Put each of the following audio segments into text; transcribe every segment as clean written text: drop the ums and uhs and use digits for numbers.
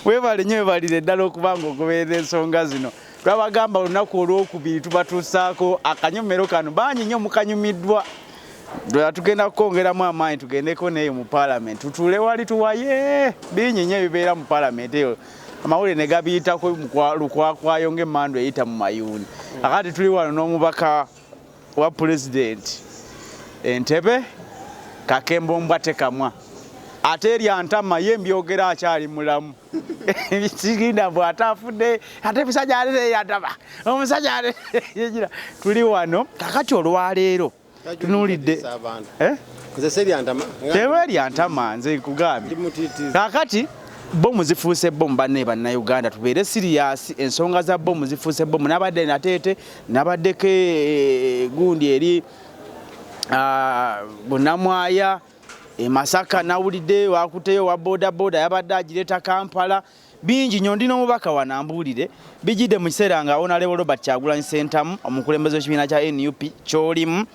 Webale nnyo balire ddala okubanga ogoberera ensonga zino. Twabagamba olunaku olwokubiri tubatuusaako akanyomero kano bangi nnyo mukanyumiddwa. Tugenda kukongeramu amaanyi tugendeko neyo mu Parliament. Tutuule wali tuwaye bingi nnyo ebibeera mu Parliament eyo. Amawulire ne gabiyitako lukwakwayo ng'emmando eyita mu mayuuni. Akati tuli wano n'omubaka wa President Entebbe Kakembo Micheal. Ate eryantama ye mbyogera akyali mulamu. Siginda bw'atafudde ate musajja alete yantama. Omusajja alete tuli wano kakati olwaleero tunulidde nze seryantama tewe eryantama nze nkugambye kakati bomu zifuuse bomu banne bannayuganda tubeere serious ensonga za bomu zifuuse bomu nabadde nateete nabaddeko gundi eri Bunamwaya Masaka nawulidde wakuteyo wa boda boda yabadde agireta Kampala bingi nnyo ndina omubaka wanambulire bijidde mu kiseera nga Honorable Robert Kyagulanyi Ssentamu omukulembeze w'ekibiina kya NUP kyolimu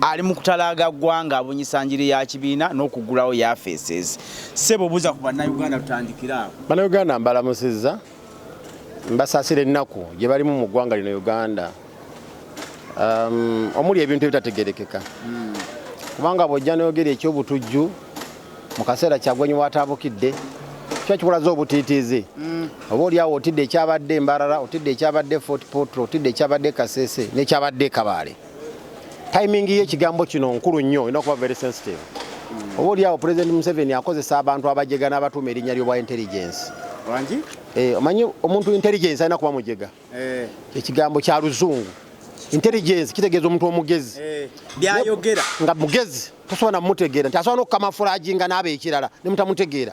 ali mu kutalaaga ggwanga abunyisa njiri ya kibiina n'okugulawo ya faces sebo buza ku bannayuganda tutandikira awo bannayuganda mbalamusizza mbasaasira ennaku gye balimu mu ggwanga lino Uganda omuli ebintu ebitategerekeka kubanga bw'ojja n'oyogera eky'obutujju mu kaseera Kyagulanyi w'ataabukidde kiba kikulaza obutiitiizi oba oliawo otidde ekyabadde Mbarara otidde ekyabadde Fort Portal otidde ekyabadde Kasese n'ekyabadde Kabaale timing y'ekigambo kino nkulu nnyo olina okuba very sensitive oba oliawo President Museveni akozesa abantu abajega n'abatuuma erinnya ly'obwa intelligence omanyi omuntu intelligence alina kuba mujega ekigambo kya luzungu intelligence kitegeeza omuntu omugezi byayogera nga mugezi tosobola namutegeera nti asobola n'okukamafulajinga n'aba ekirala ne mutamutegeera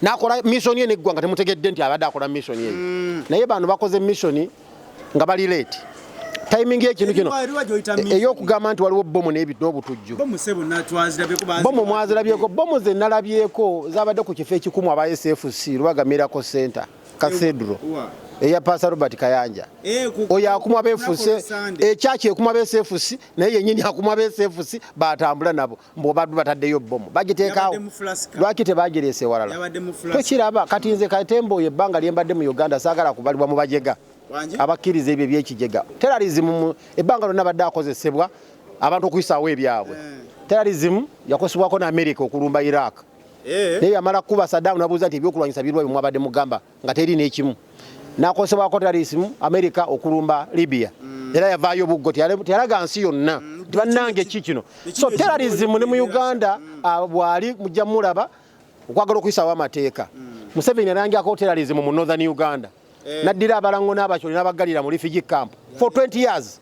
n'akola mission ye n'eggwanga temutegedde nti abadde akola mission ye naye bano bakoze mission nga bali late timing y'ekintu kino ey'okugamba nti waliwo bomu n'obutujju bomu mwazirabyeko bomu ze nalabyeko zabadde ku kifo ekikumu aba SFC Lubaga Miracle Center Cathedral eya Pastor Robert Kayanja oyo akumwa befuse ekyaki ekumwa bSFC naye yennyini akumwa bSFC batambula nabo mbobaddu bataddeyo bomu bagiteekaawo lwaki tebagireese walala tokiraba kati nze Katembo ebbanga lyembadde mu Uganda saagala kubalibwa mu bajega abakkiriza ebyo ebyekijega terrorism ebbanga lyonna badde akozesebwa abantu okuyisaawo ebyabwe terrorism yakosebwako ne America okulumba Iraq naye yamala kuba Saddam nabuuza nti ebyokulwanyisa birwa bye mwabadde mugamba nga teri n'ekimu nakosebwako terrorism America okulumba Libya era yavaayo buggo teyalaga nsi yonna nti bannange ki kino so terrorism ne mu Uganda bwali mujja mulaba okwagala okuyisaawo amateeka Museveni alangyako terrorism mu Northern Uganda naddira abalango n'abakyoli n'abagalira mu refugee camp for 20 years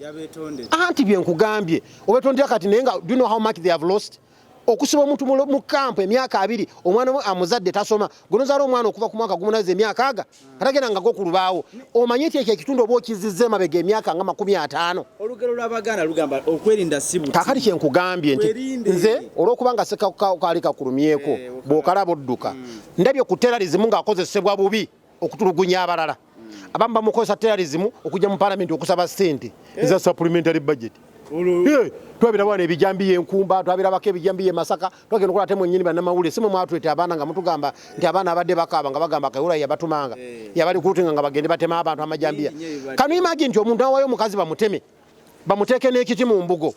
anti bye nkugambye obetondera kati naye nga do you know how much they have lost okusiba omuntu mu camp emyaka 2 omwana amuzadde tasoma gonozaala omwana okuva ku mwaka gumunazza emyaka aga atagenda nga gokulubaawo omanye nti ekyo ekitundu oba okizizza emabega emyaka nga 50 olugero lw'Abaganda lugamba okwerinda sibu kakati kye nkugambye nti nze olw'okubanga sekakaali kakulumyeko bw'okalaba odduka ndabye ku terrorism ng'akozesebwa bubi okutulugunya abalala abamu bamukozesa terrorism okujja mu Parliament okusaba ssente eza supplementary budget twabira bwana ebijambi y'enkumba twabira bako ebijambi y'e Masaka twagenda okola temu nnyini bannamawulire simu mwatuleta abaana nga mutugamba nti abaana abadde bakaaba nga bagamba Kayihura yabatumanga yabali kutinga nga bagende batema abantu amajambiya kanu imagine nti omuntu awayo omukazi bamuteme bamuteeke n'ekiti mu mbugo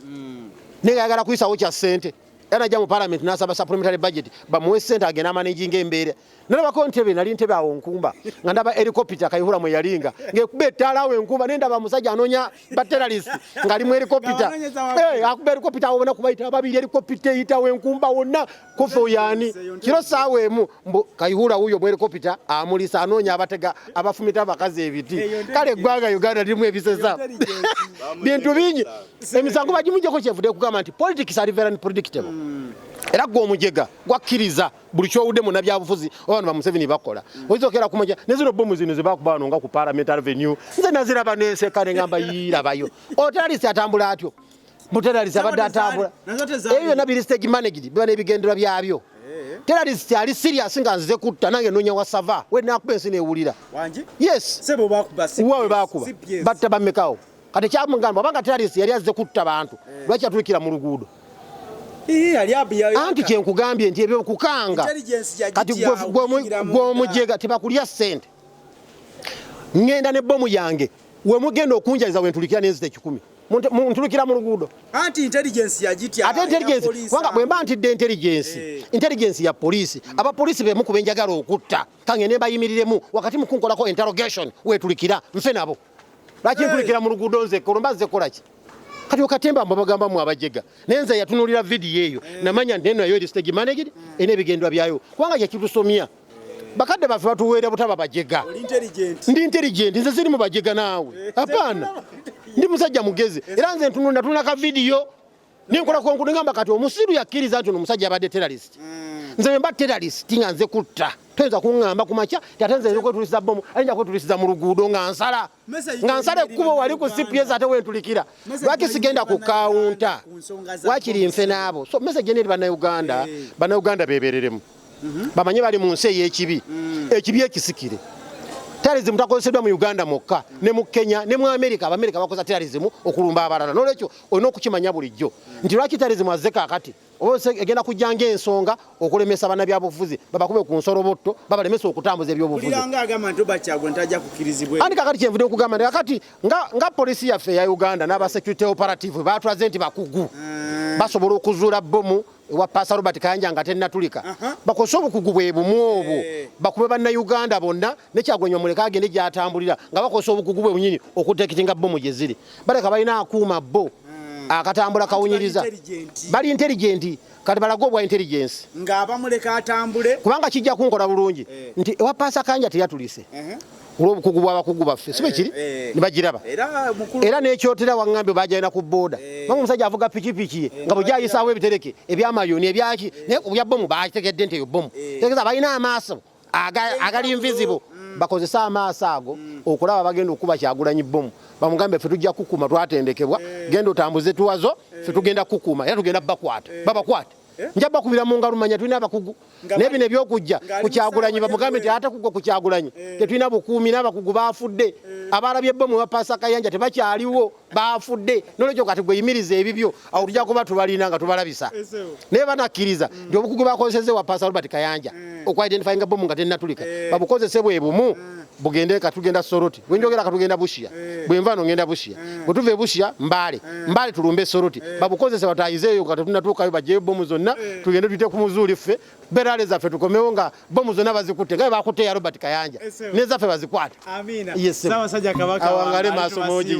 naye ayagala kuyisawo kya ssente era ajja mu Parliament n'asaba supplementary budget bamuwe ssente agenda amanaging embeera nalabako Ntebe nali Ntebe awo nkumba nga ndaba helicopter Kayihura mwe yalinga ngekuba ettaala awo enkumba naye ndaba musajja anoonya baterrorist ng'ali mu helicopter akuba helicopter awo bona kubayita ababiri helicopter eyitawo enkumba wonna kofe yani kiro saawa emu Kayihura wuyo mu helicopter amulisa anoonya abatega abafumita abakazi ebiti kale eggwanga Uganda lirimu ebisesa bintu bingi emisango bagimujjako kyevudde kugamba nti politics are very unpredictable era gwe omujega gwakkiriza buli kyowudde mu nabyabufuzi abantu ba Museveni bakola oyizokera kumujja ne zino bomu zino ze bakubano nga ku Parliament Avenue nze naziraba n'enseka ne ngamba yirabayo oterrorist atambula atyo muterrorist abadde atambula ebyo nabiri stage managed biba n'ebigendera byabyo terrorist ali serious nga nzize kutta nange nonya wa sava we nakuba ensi neewulira yes sebo bakuba uwawe bakuba batta bamekawo kati kyamugamba banga terrorist yali azze kutta bantu lwaki atulukira mu luguudo anti kyenkugambye nti ebyo kukanga kati gw'omujega tebakulya ssente ngenda ne bomu yange we mugenda okunjaliza wentulikira n'enzita 10 muntulukira mu luguudo anti intelligence yagitya ate intelligence wanga bwe mba ntidde intelligence ya poliisi abapoliisi bemu kubenjagala okutta kange ne bayimiriremu wakati mukunkolako interrogation wetulikira nfe nabo laki ntulikira mu luguudo nze kolomba nze kolaki kati okatemba mbabagamba mu abajega nenze yatunulira video eyo namanya neno yo stage managed ene bigendwa byayo kubanga yakitusomya bakadde bafe batuweera butaba bajega ndi intelligent nze ziri mu bajega naawe hapana ndi musajja mugezi era nze ntunula ka video ninkola konku ngamba kati omusiru yakkiriza nti omusajja abadde terrorist nze mba terrorist nga nze kutta toyinza kuŋŋamba ku makya tatenze nze kwetulisiza bomu ayinza kwetulisiza mu luguudo nga nsala ekkubo wali ku CPS ate wentulikira lwaki sigenda ku kawunta wakiri nfe naabo so message neri bannayuganda bebereremu bamanye bali mu nsi ey'ekibi ekibi ekisikire terrorism takozeseddwa mu Uganda mokka ne mu Kenya ne mu America abamerika bakoza terrorism okulumba abalala n'olwekyo olina okukimanya bulijjo nti lwaki terrorism azze kaakati oba egenda kujjanga ensonga okulemesa bana byabufuzi babakube ku nsorobotto babalemesa okutambuza ebyobufuzi andi kakati kyenvudde okugamba nti kakati nga polisi yaffe ya Uganda n'aba security operative batulaze nti bakugu basobola okuzuula bomu ewa Pasa Robert Kayanja nga tennatulika bakoze obukugu bwe bumu obwo bakube bannayuganda bonna nekyagwenya muleka agende gyatambulira nga bakoze obukugu bwe bunyini okutekitinga bomu gye ziri baleka balina akuuma bo akatambula kawunyiriza bali intelligent kati balaga obwa intelligence ng'abamuleka atambule kubanga kijja kunkola bulungi nti ewa Pasa Kayanja teyatulise olw'obukugu bw'abakugu baffe si bwe kiri ne bagiraba era n'ekyotera waŋŋambye bajalina ku booda banga omusajja avuga pikipiki nga bwe gyayisaawo ebitereke ebyamayoni ebyaki naye obya bomu bakitegedde nti eyo bomu tegeza balina amaaso agali invisible bakozese amaaso ago okulaba bagenda okuba Kyagulanyi bomu bamugambe ffe tujja kukuma twatendekebwa genda otambuze tuwazo ffe tugenda kukuma era tugenda babakwate njaba kubira mu ngalo manya tulina abakugu nebino ebyokujja ku Kyagulanyi bamugambe nti ate kugwa ku Kyagulanyi tetulina bukuumi n'abakugu bafudde abalabye bomu wa Pasa Kayanja tebakyaliwo bafudde n'olwekyo kati gweyimiriza ebibyo awo tujja kuba tubalina nga tubalabisa naye banakkiriza nti obukugu bakozeseze wa Pasa Robert Kayanja okwidentifyinga bomu nga tenatulika babukozese bwe bumu bugende katugenda Soroti wenjogera katugenda Bushia bwenvano ngenda Bushia bwetuve Bushia mbale tulumbe Soroti babukozese batayizeeyo nga tunatuukayo bajje bomu zonna tugende tuyite ku muzuuli ffe berale zaffe tukomewo nga bomu zonna bazikutte nga bakutte ya Robert Kayanja nezaffe bazikwate amina yes sawa sajja kabaka awangale maaso moji